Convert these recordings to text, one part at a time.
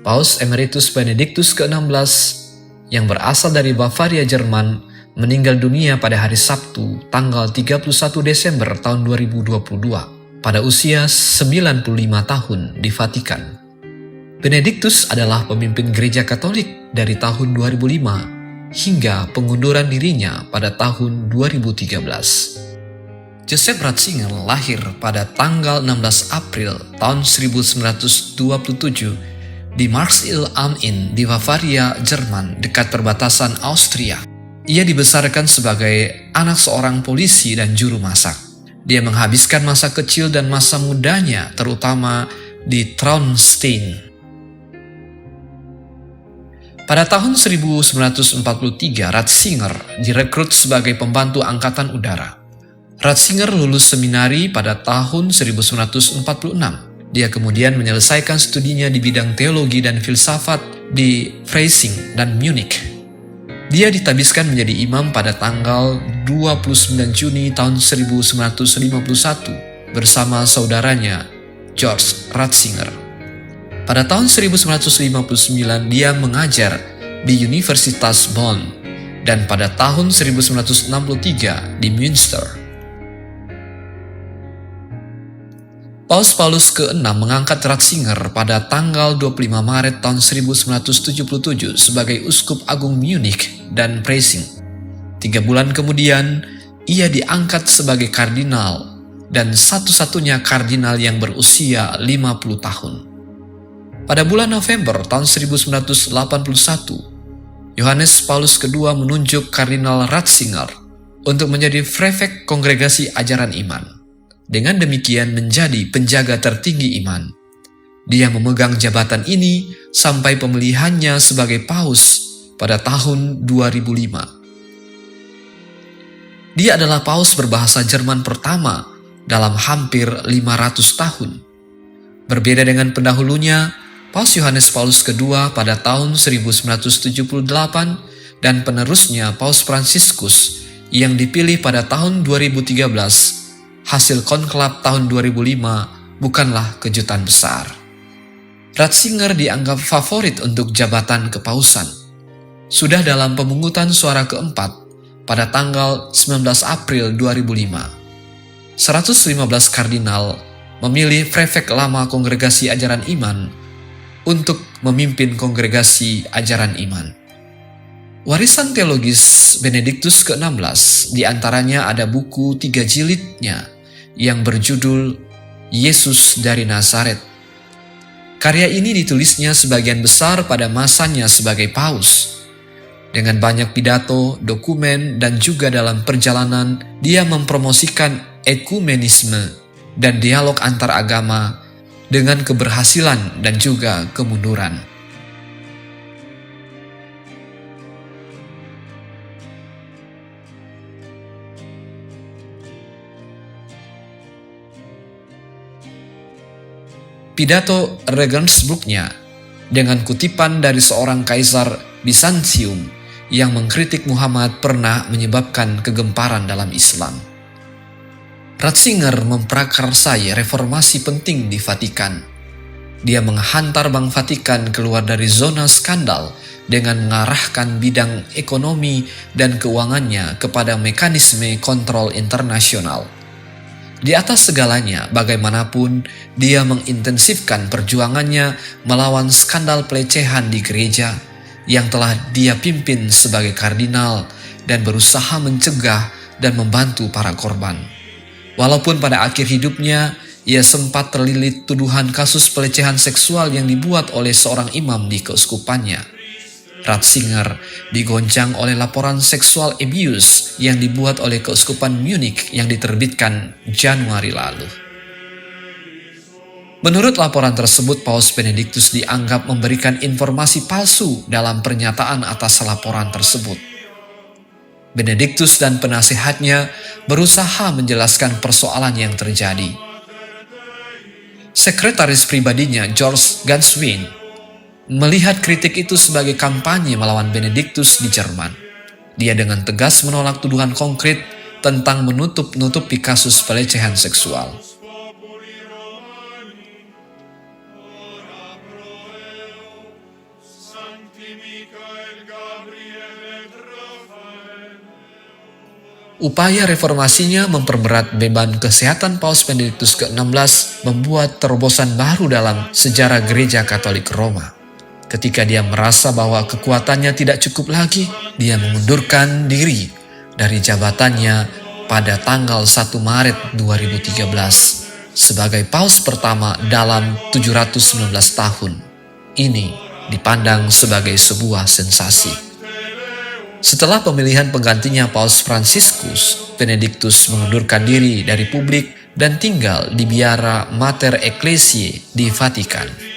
Paus Emeritus Benediktus ke-16 yang berasal dari Bavaria, Jerman, meninggal dunia pada hari Sabtu, tanggal 31 Desember tahun 2022, pada usia 95 tahun di Vatikan. Benediktus adalah pemimpin gereja Katolik dari tahun 2005 hingga pengunduran dirinya pada tahun 2013. Joseph Ratzinger lahir pada tanggal 16 April tahun 1927 di Marxil am Inn di Bavaria, Jerman, dekat perbatasan Austria. Ia dibesarkan sebagai anak seorang polisi dan juru masak. Dia menghabiskan masa kecil dan masa mudanya terutama di Traunstein. Pada tahun 1943, Ratzinger direkrut sebagai pembantu angkatan udara. Ratzinger lulus seminari pada tahun 1946. Dia kemudian menyelesaikan studinya di bidang teologi dan filsafat di Freising dan Munich. Dia ditabiskan menjadi imam pada tanggal 29 Juni tahun 1951 bersama saudaranya George Ratzinger. Pada tahun 1959 dia mengajar di Universitas Bonn dan pada tahun 1963 di Münster. Paus Paulus ke-6 mengangkat Ratzinger pada tanggal 25 Maret tahun 1977 sebagai Uskup Agung Munich dan Freising. 3 bulan kemudian, ia diangkat sebagai kardinal dan satu-satunya kardinal yang berusia 50 tahun. Pada bulan November tahun 1981, Yohanes Paulus II menunjuk Kardinal Ratzinger untuk menjadi prefek Kongregasi Ajaran Iman. Dengan demikian menjadi penjaga tertinggi iman. Dia memegang jabatan ini sampai pemilihannya sebagai paus pada tahun 2005. Dia adalah paus berbahasa Jerman pertama dalam hampir 500 tahun. Berbeda dengan pendahulunya, Paus Yohanes Paulus II pada tahun 1978 dan penerusnya Paus Fransiskus yang dipilih pada tahun 2013, hasil konklab tahun 2005 bukanlah kejutan besar. Ratzinger dianggap favorit untuk jabatan kepausan. Sudah dalam pemungutan suara keempat pada tanggal 19 April 2005, 115 kardinal memilih prefek lama Kongregasi Ajaran Iman untuk memimpin Kongregasi Ajaran Iman. Warisan teologis Benediktus ke-16 diantaranya ada buku 3 jilidnya yang berjudul Yesus dari Nazaret. Karya ini ditulisnya sebagian besar pada masanya sebagai paus. Dengan banyak pidato, dokumen, dan juga dalam perjalanan, dia mempromosikan ekumenisme dan dialog antar agama dengan keberhasilan dan juga kemunduran. Pidato Regensburg-nya dengan kutipan dari seorang kaisar Bizantium yang mengkritik Muhammad pernah menyebabkan kegemparan dalam Islam. Ratzinger memprakarsai reformasi penting di Vatikan. Dia menghantar Bank Vatikan keluar dari zona skandal dengan mengarahkan bidang ekonomi dan keuangannya kepada mekanisme kontrol internasional. Di atas segalanya, bagaimanapun, dia mengintensifkan perjuangannya melawan skandal pelecehan di gereja yang telah dia pimpin sebagai kardinal dan berusaha mencegah dan membantu para korban. Walaupun pada akhir hidupnya, ia sempat terlilit tuduhan kasus pelecehan seksual yang dibuat oleh seorang imam di keuskupannya. Ratzinger digoncang oleh laporan seksual abuse yang dibuat oleh keuskupan Munich yang diterbitkan Januari lalu. Menurut laporan tersebut, Paus Benediktus dianggap memberikan informasi palsu dalam pernyataan atas laporan tersebut. Benediktus dan penasehatnya berusaha menjelaskan persoalan yang terjadi. Sekretaris pribadinya George Ganswein melihat kritik itu sebagai kampanye melawan Benediktus di Jerman. Dia dengan tegas menolak tuduhan konkret tentang menutup-nutupi kasus pelecehan seksual. Upaya reformasinya memperberat beban kesehatan Paus Benediktus ke-16 membuat terobosan baru dalam sejarah Gereja Katolik Roma. Ketika dia merasa bahwa kekuatannya tidak cukup lagi, dia mengundurkan diri dari jabatannya pada tanggal 1 Maret 2013 sebagai Paus pertama dalam 719 tahun. Ini dipandang sebagai sebuah sensasi. Setelah pemilihan penggantinya Paus Fransiskus, Benediktus mengundurkan diri dari publik dan tinggal di biara Mater Ecclesiae di Vatikan.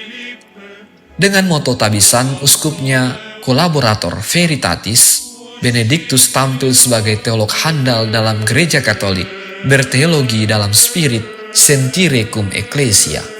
Dengan moto tabisan uskupnya Collaborator Veritatis, Benediktus tampil sebagai teolog handal dalam Gereja Katolik, berteologi dalam spirit Sentire cum Ecclesia.